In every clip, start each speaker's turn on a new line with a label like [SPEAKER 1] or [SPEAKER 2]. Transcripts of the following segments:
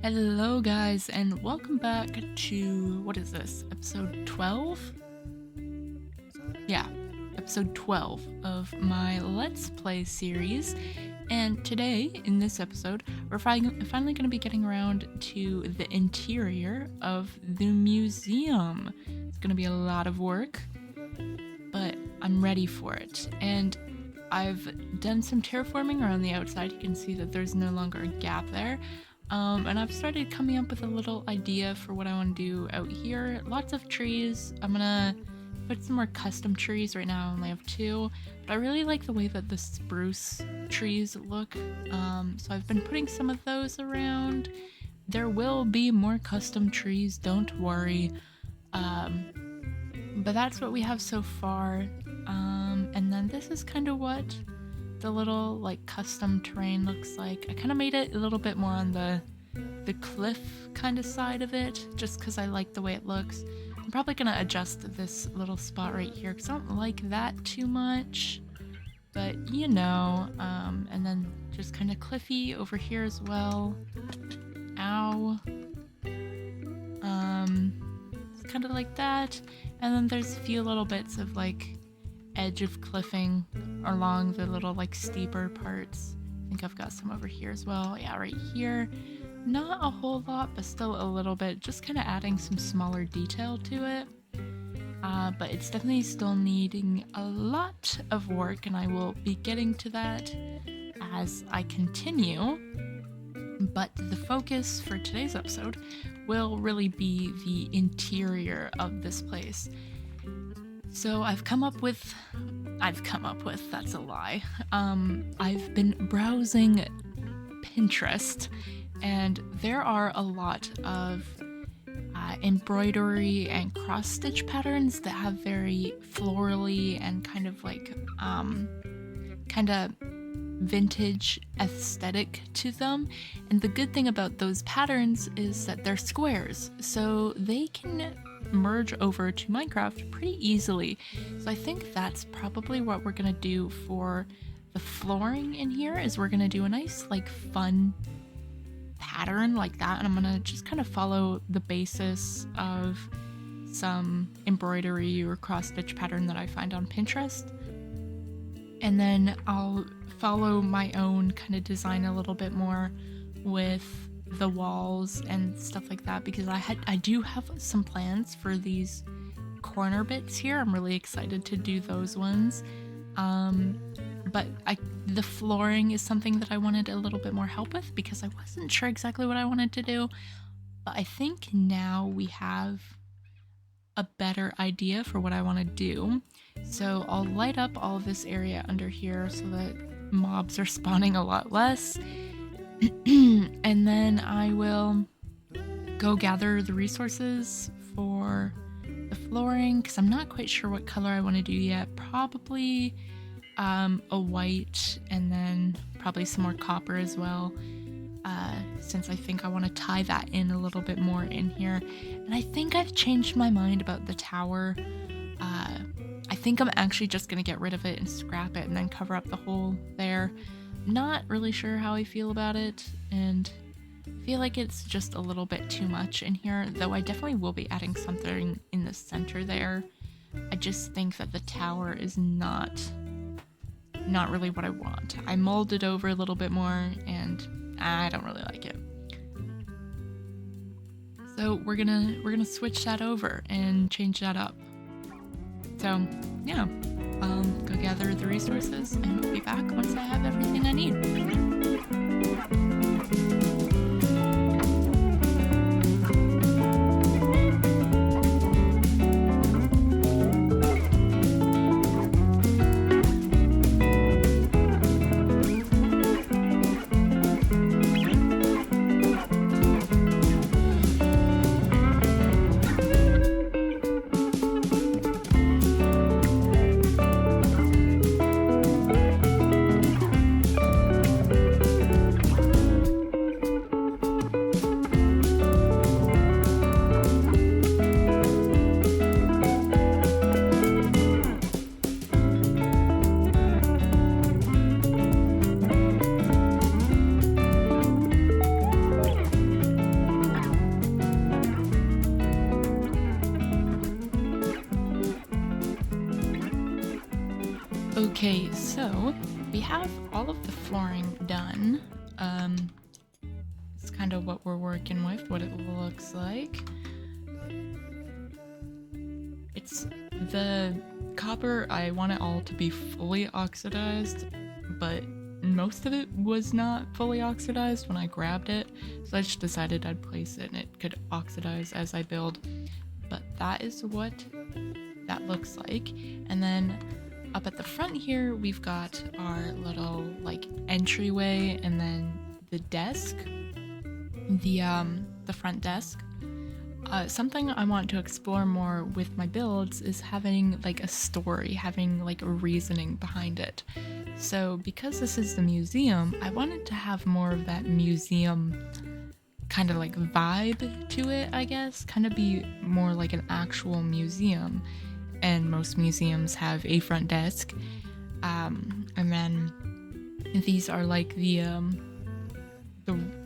[SPEAKER 1] Hello, guys, and welcome back to what is this? Episode 12? Yeah, episode 12 of my Let's Play series. And today, in this episode, we're finally going to be getting around to the interior of the museum. It's going to be a lot of work, but I'm ready for it. And I've done some terraforming around the outside. You can see that there's no longer a gap there. And I've started coming up with a little idea for what I want to do out here. Lots of trees. I'm gonna put some more custom trees. Right now I only have 2, but I really like the way that the spruce trees look. So I've been putting some of those around. There will be more custom trees, don't worry. But that's what we have so far. And then this is kind of what the little like custom terrain looks like. I kind of made it a little bit more on the cliff kind of side of it, just because I like the way it looks. I'm probably gonna adjust this little spot right here because I don't like that too much, but you know. And then just kind of cliffy over here as well. Ow. It's kind of like that, and then there's a few little bits of like edge of cliffing along the little like steeper parts. I think I've got some over here as well. Yeah, right here. Not a whole lot, but still a little bit, just kind of adding some smaller detail to it. But it's definitely still needing a lot of work, and I will be getting to that as I continue. But the focus for today's episode will really be the interior of this place. So I've come up with, that's a lie. I've been browsing Pinterest, and there are a lot of embroidery and cross-stitch patterns that have very florally and kind of like, kind of vintage aesthetic to them. And the good thing about those patterns is that they're squares, so they can merge over to Minecraft pretty easily. So I think that's probably what we're gonna do for the flooring in here, is we're gonna do a nice like fun pattern like that, and I'm gonna just kind of follow the basis of some embroidery or cross-stitch pattern that I find on Pinterest, and then I'll follow my own kind of design a little bit more with the walls and stuff like that, because I do have some plans for these corner bits here. I'm really excited to do those ones. But the flooring is something that I wanted a little bit more help with because I wasn't sure exactly what I wanted to do. But I think now we have a better idea for what I want to do. So I'll light up all of this area under here so that mobs are spawning a lot less. And then I will go gather the resources for the flooring, because I'm not quite sure what color I want to do yet. Probably a white, and then probably some more copper as well, since I think I want to tie that in a little bit more in here. And I think I've changed my mind about the tower. I think I'm actually just going to get rid of it and scrap it and then cover up the hole there. Not really sure how I feel about it, and I feel like it's just a little bit too much in here, though I definitely will be adding something in the center there. I just think that the tower is not really what I want. I molded over a little bit more, and I don't really like it. So we're gonna switch that over and change that up. So yeah. I'll go gather the resources and we'll be back once I have everything I need. Okay, so we have all of the flooring done. It's kind of what we're working with, what it looks like. It's the copper, I want it all to be fully oxidized, but most of it was not fully oxidized when I grabbed it, so I just decided I'd place it and it could oxidize as I build. But that is what that looks like. And then up at the front here, we've got our little like entryway and then the desk, the front desk. Something I want to explore more with my builds is having like a story, having like a reasoning behind it. So because this is the museum, I wanted to have more of that museum kind of like vibe to it, I guess. Kind of be more like an actual museum. And most museums have a front desk. And then these are like the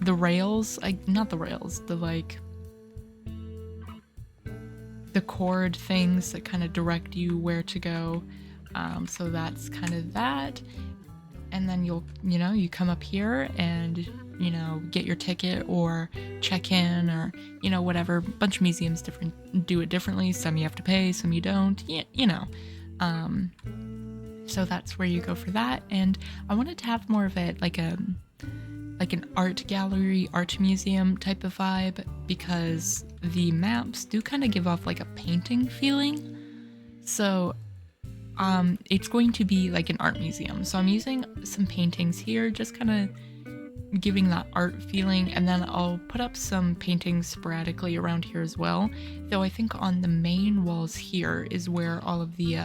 [SPEAKER 1] rails, not the rails, the cord things that kind of direct you where to go. So that's kind of that. And then you come up here and, get your ticket or check in or, whatever. A bunch of museums do it differently. Some you have to pay, some you don't, so that's where you go for that. And I wanted to have more of it like an art gallery, art museum type of vibe, because the maps do kind of give off like a painting feeling. So it's going to be like an art museum. So I'm using some paintings here, just kind of giving that art feeling, and then I'll put up some paintings sporadically around here as well. Though I think on the main walls here is where all of the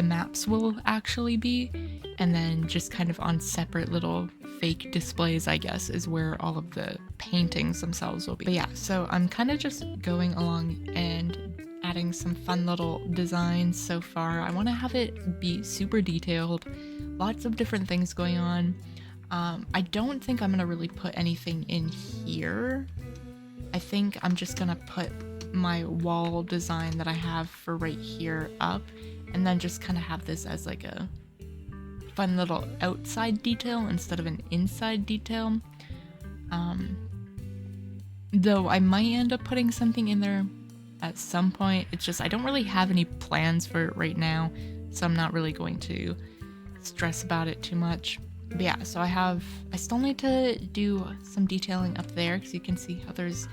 [SPEAKER 1] maps will actually be, and then just kind of on separate little fake displays, I guess, is where all of the paintings themselves will be. But yeah, so I'm kind of just going along and adding some fun little designs so far. I want to have it be super detailed, lots of different things going on. I don't think I'm gonna really put anything in here. I think I'm just gonna put my wall design that I have for right here up, and then just kind of have this as like a fun little outside detail instead of an inside detail. Though I might end up putting something in there at some point. It's just I don't really have any plans for it right now, so I'm not really going to stress about it too much. But yeah, so I still need to do some detailing up there, because you can see how there's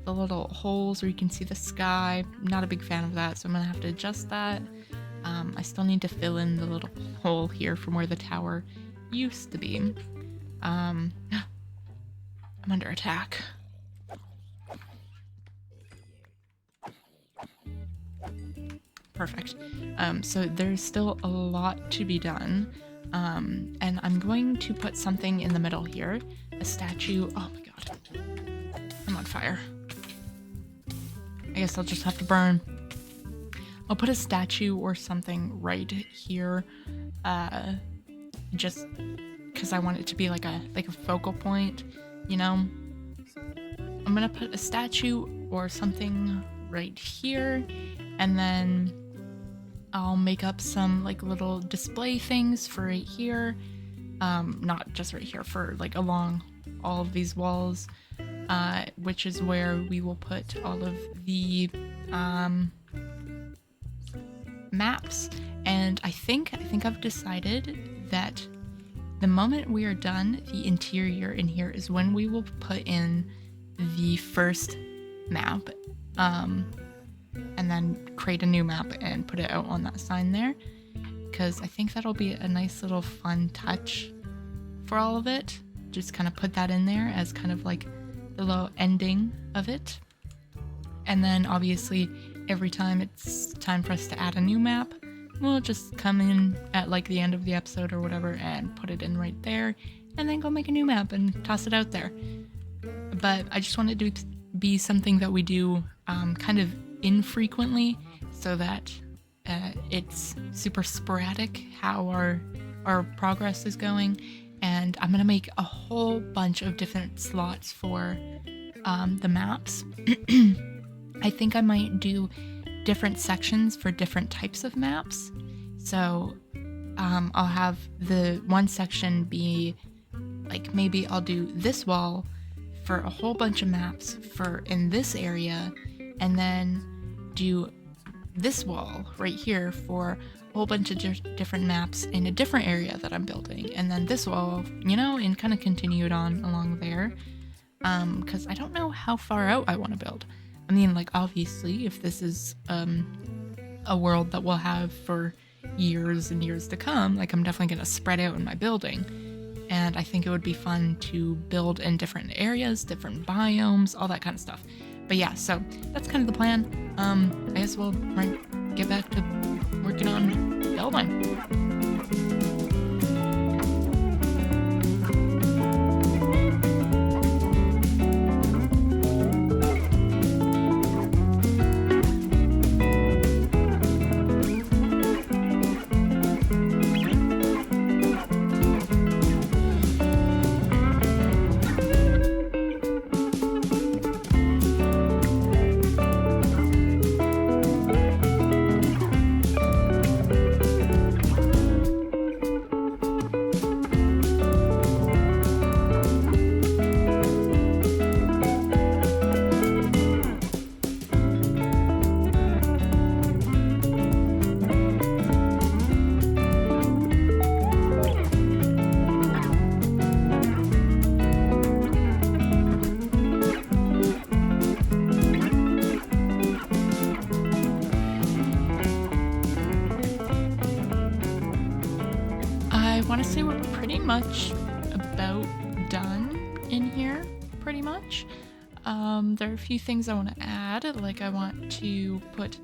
[SPEAKER 1] the little holes where you can see the sky. I'm not a big fan of that, so I'm gonna have to adjust that. I still need to fill in the little hole here from where the tower used to be. I'm under attack. Perfect. So there's still a lot to be done. And I'm going to put something in the middle here. A statue. Oh my god. I'm on fire. I guess I'll just have to burn. I'll put a statue or something right here. Just because I want it to be like a focal point, I'm gonna put a statue or something right here, and then I'll make up some like little display things for right here. Not just right here, for like along all of these walls, which is where we will put all of the maps. And I think I've decided that the moment we are done, the interior in here is when we will put in the first map. And then create a new map and put it out on that sign there, because I think that'll be a nice little fun touch for all of it. Just kind of put that in there as kind of like the little ending of it. And then obviously every time it's time for us to add a new map, we'll just come in at like the end of the episode or whatever and put it in right there, and then go make a new map and toss it out there. But I just wanted to be something that we do kind of infrequently, so that it's super sporadic how our progress is going. And I'm gonna make a whole bunch of different slots for the maps. I think I might do different sections for different types of maps. So I'll have the one section be like, maybe I'll do this wall for a whole bunch of maps for in this area, and then do this wall right here for a whole bunch of different maps in a different area that I'm building, and then this wall, you know, and kind of continue it on along there. Because I don't know how far out I want to build. I mean, like, obviously, if this is a world that we'll have for years and years to come, like, I'm definitely going to spread out in my building. And I think it would be fun to build in different areas, different biomes, all that kind of stuff. But yeah, so that's kind of the plan. I guess we'll get back to working on building. I want to say we're pretty much about done in here, pretty much. There are a few things I want to add, like I want to put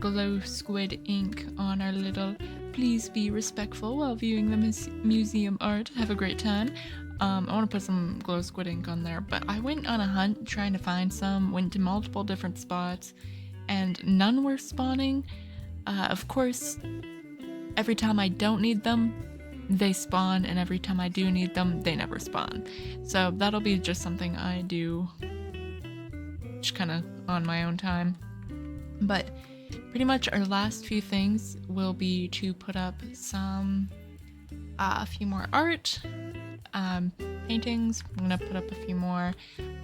[SPEAKER 1] glow squid ink on our little "please be respectful while viewing the museum art, have a great time." I want to put some glow squid ink on there, but I went on a hunt trying to find some, went to multiple different spots, and none were spawning. Of course, every time I don't need them, they spawn, and every time I do need them, they never spawn. So that'll be just something I do just kind of on my own time. But pretty much our last few things will be to put up some a few more art, paintings. I'm gonna put up a few more,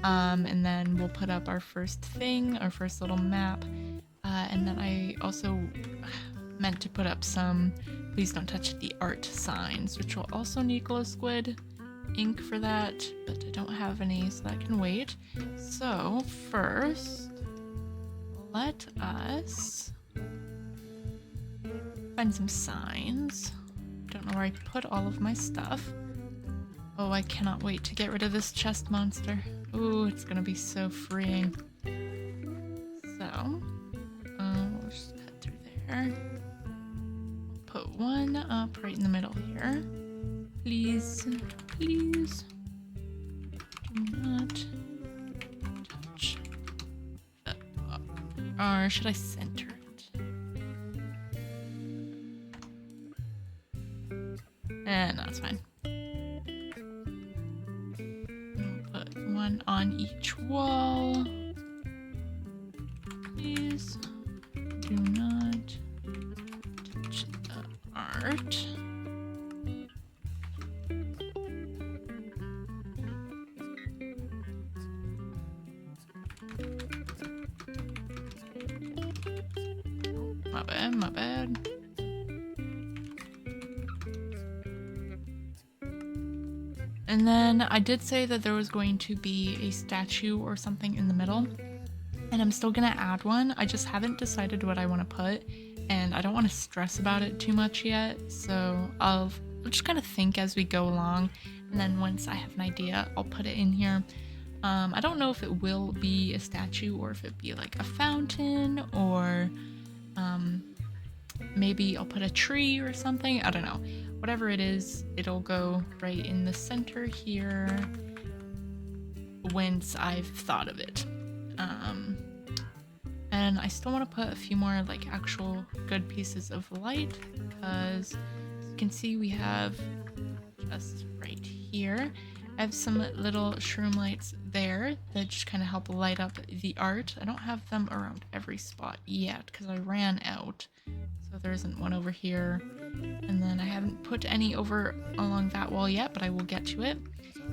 [SPEAKER 1] and then we'll put up our first thing, our first little map, and then I also meant to put up some "please don't touch the art" signs, which will also need glow squid ink for that, but I don't have any, so that can wait. So first, let us find some signs. Don't know where I put all of my stuff. Oh, I cannot wait to get rid of this chest monster. Ooh, it's gonna be so freeing. So, we'll just cut through there. Put one up right in the middle here. Please, please do not touch that. Or should I center it? No, it's fine. I'll put one on each wall. Please do not touch the art. My bad. And then I did say that there was going to be a statue or something in the middle, and I'm still gonna add one. I just haven't decided what I want to put, and I don't want to stress about it too much yet, so I'll just kind of think as we go along, and then once I have an idea, I'll put it in here. I don't know if it will be a statue or if it'd be like a fountain, or maybe I'll put a tree or something. I don't know. Whatever it is, it'll go right in the center here once I've thought of it. And I still want to put a few more like actual good pieces of light, because as you can see, we have just right here, I have some little shroom lights there that just kind of help light up the art. I don't have them around every spot yet because I ran out. So there isn't one over here. And then I haven't put any over along that wall yet, but I will get to it.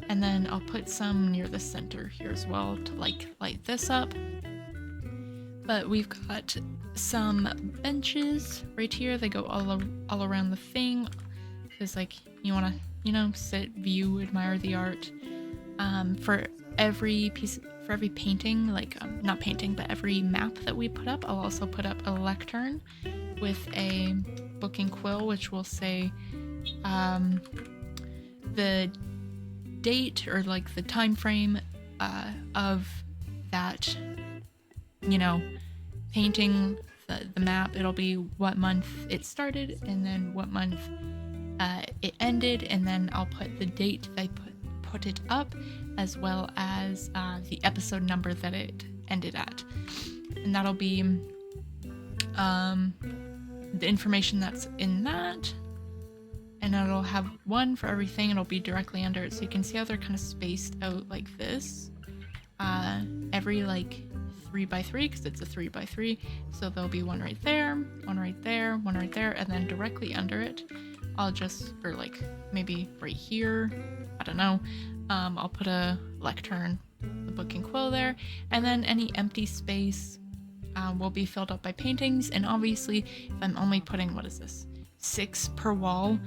[SPEAKER 1] And then I'll put some near the center here as well to like light this up. But we've got some benches right here. They go all around the thing. Because like you want to, you know, sit, view, admire the art. For every painting, like not painting, but every map that we put up, I'll also put up a lectern with a book and quill, which will say the date or like the time frame of that, you know, painting, the map. It'll be what month it started and then what month it ended, and then I'll put the date they put it up, as well as the episode number that it ended at. And that'll be the information that's in that, and it'll have one for everything. It'll be directly under it, so you can see how they're kind of spaced out like this. Every like 3x3, because it's a 3x3, so there'll be one right there, one right there, one right there, and then directly under it I'll just, or like maybe right here, I don't know, I'll put a lectern, the book and quill there, and then any empty space will be filled up by paintings. And obviously if I'm only putting, what is this, 6 per wall,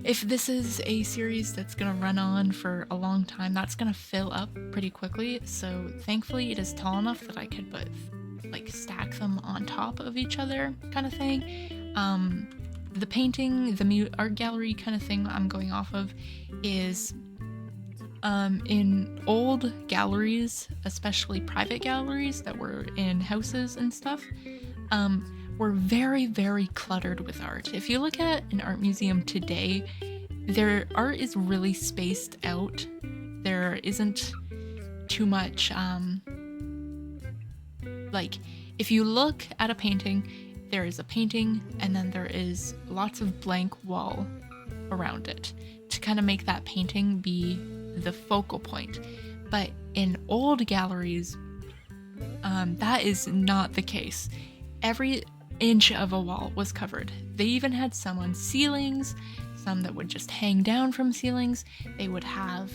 [SPEAKER 1] if this is a series that's gonna run on for a long time, that's gonna fill up pretty quickly. So thankfully it is tall enough that I could put, like, stack them on top of each other kind of thing. The painting, the art gallery kind of thing I'm going off of is in old galleries, especially private galleries that were in houses and stuff, were very, very cluttered with art. If you look at an art museum today, their art is really spaced out. There isn't too much, like, if you look at a painting, there is a painting and then there is lots of blank wall around it to kind of make that painting be the focal point. But in old galleries, that is not the case. Every inch of a wall was covered. They even had some on ceilings, some that would just hang down from ceilings. They would have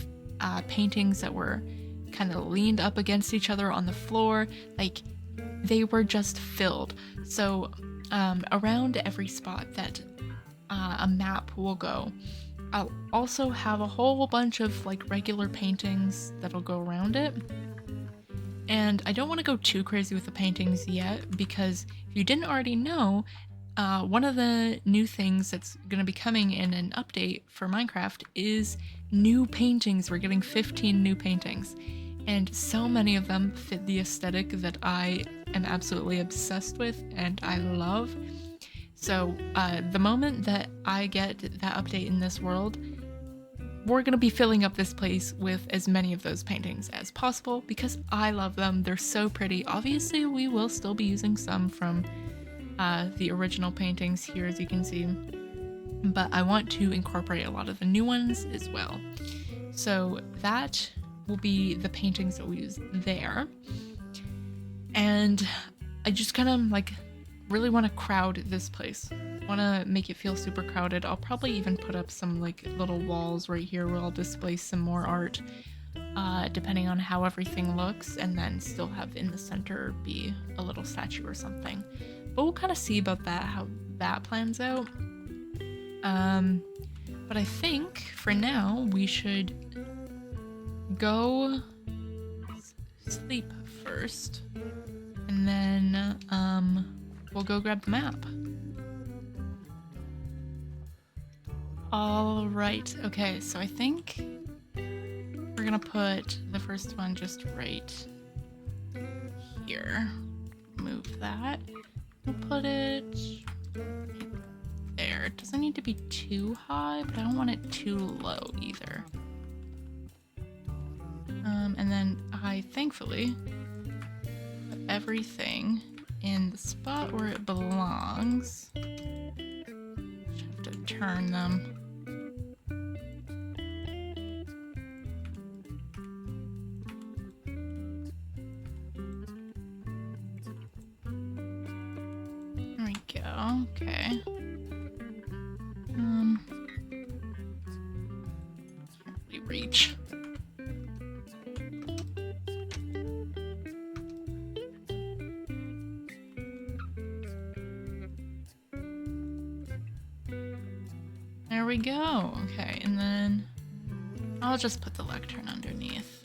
[SPEAKER 1] paintings that were kind of leaned up against each other on the floor. Like, they were just filled. So around every spot that a map will go, I'll also have a whole bunch of like regular paintings that'll go around it. And I don't want to go too crazy with the paintings yet, because if you didn't already know, one of the new things that's going to be coming in an update for Minecraft is new paintings. We're getting 15 new paintings, and so many of them fit the aesthetic that I am absolutely obsessed with and I love. So the moment that I get that update in this world, we're going to be filling up this place with as many of those paintings as possible because I love them. They're so pretty. Obviously, we will still be using some from the original paintings here, as you can see, but I want to incorporate a lot of the new ones as well. So that will be the paintings that we use there. And I just kind of like really want to crowd this place. Want to make it feel super crowded. I'll probably even put up some like little walls right here where I'll display some more art, depending on how everything looks, and then still have in the center be a little statue or something. But we'll kind of see about that, how that plans out. But I think for now we should go sleep first, and then we'll go grab the map. All right, okay, so I think we're gonna put the first one just right here. Move that. We'll put it there. It doesn't need to be too high, but I don't want it too low either. And then I thankfully put everything in the spot where it belongs. Just have to turn them. There we go. Okay. Can't really reach. There we go. Okay, and then I'll just put the lectern underneath.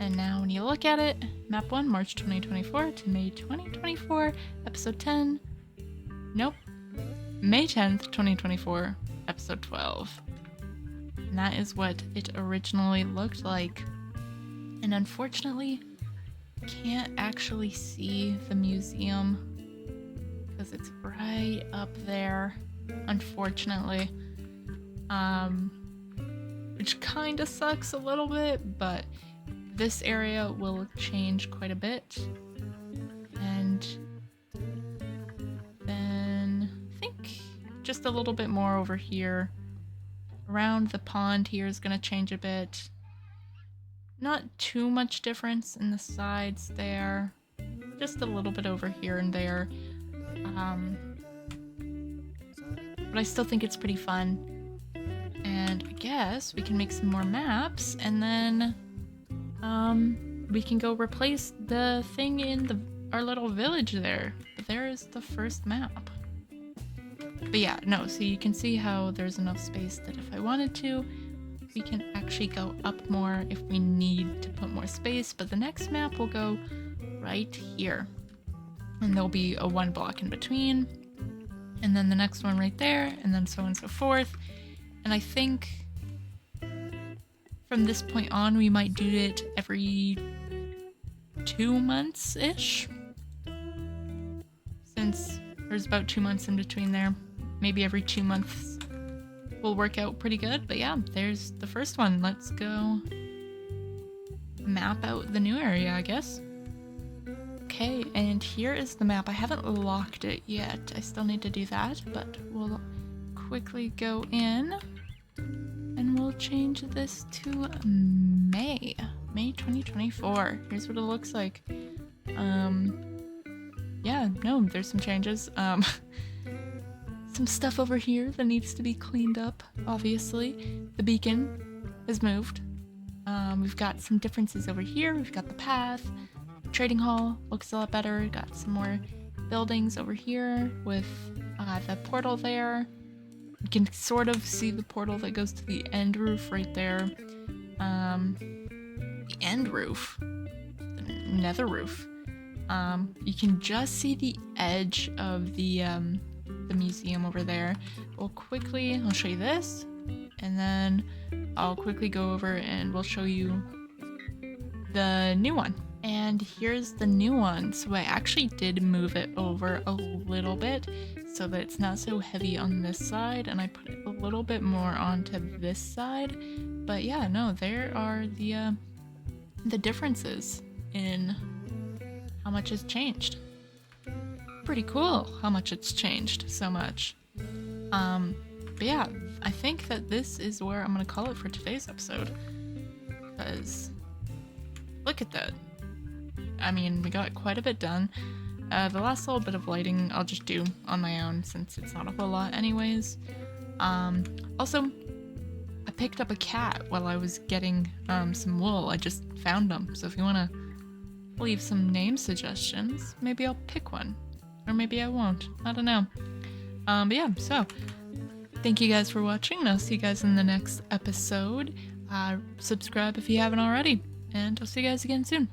[SPEAKER 1] And now when you look at it, map 1, March 2024 to May 2024, episode 10. Nope. May 10th, 2024, episode 12. And that is what it originally looked like. And unfortunately, can't actually see the museum because it's right up there, unfortunately. Which kind of sucks a little bit, but this area will change quite a bit. And then I think just a little bit more over here. Around the pond here is going to change a bit. Not too much difference in the sides there. Just a little bit over here and there. But I still think it's pretty fun. And I guess we can make some more maps and then we can go replace the thing in our little village there. But there is the first map. But yeah, no, so you can see how there's enough space that if I wanted to, we can actually go up more if we need to put more space. But the next map will go right here. And there'll be a 1 block in between. And then the next one right there, and then so on and so forth. And I think from this point on, we might do it every 2 months-ish. Since there's about 2 months in between there. Maybe every 2 months will work out pretty good. But yeah, there's the first one. Let's go map out the new area, I guess. Okay, and here is the map. I haven't locked it yet. I still need to do that, but we'll quickly go in and we'll change this to May 2024. Here's what it looks like. Yeah, no, there's some changes. Some stuff over here that needs to be cleaned up, obviously. The beacon has moved. We've got some differences over here. We've got the path. Trading hall looks a lot better. Got some more buildings over here with the portal there. You can sort of see the portal that goes to the end roof right there. The end roof, the nether roof. You can just see the edge of the museum over there. I'll show you this, and then I'll quickly go over and we'll show you the new one. And here's the new one. So I actually did move it over a little bit so that it's not so heavy on this side, and I put it a little bit more onto this side. But yeah, no, there are the differences in how much has changed. Pretty cool how much it's changed so much. But yeah, I think that this is where I'm gonna call it for today's episode, because look at that. I mean, we got quite a bit done. The last little bit of lighting I'll just do on my own since it's not a whole lot anyways. Also, I picked up a cat while I was getting some wool. I just found them. So if you want to leave some name suggestions, maybe I'll pick one. Or maybe I won't. I don't know. But yeah, so thank you guys for watching. I'll see you guys in the next episode. Subscribe if you haven't already. And I'll see you guys again soon.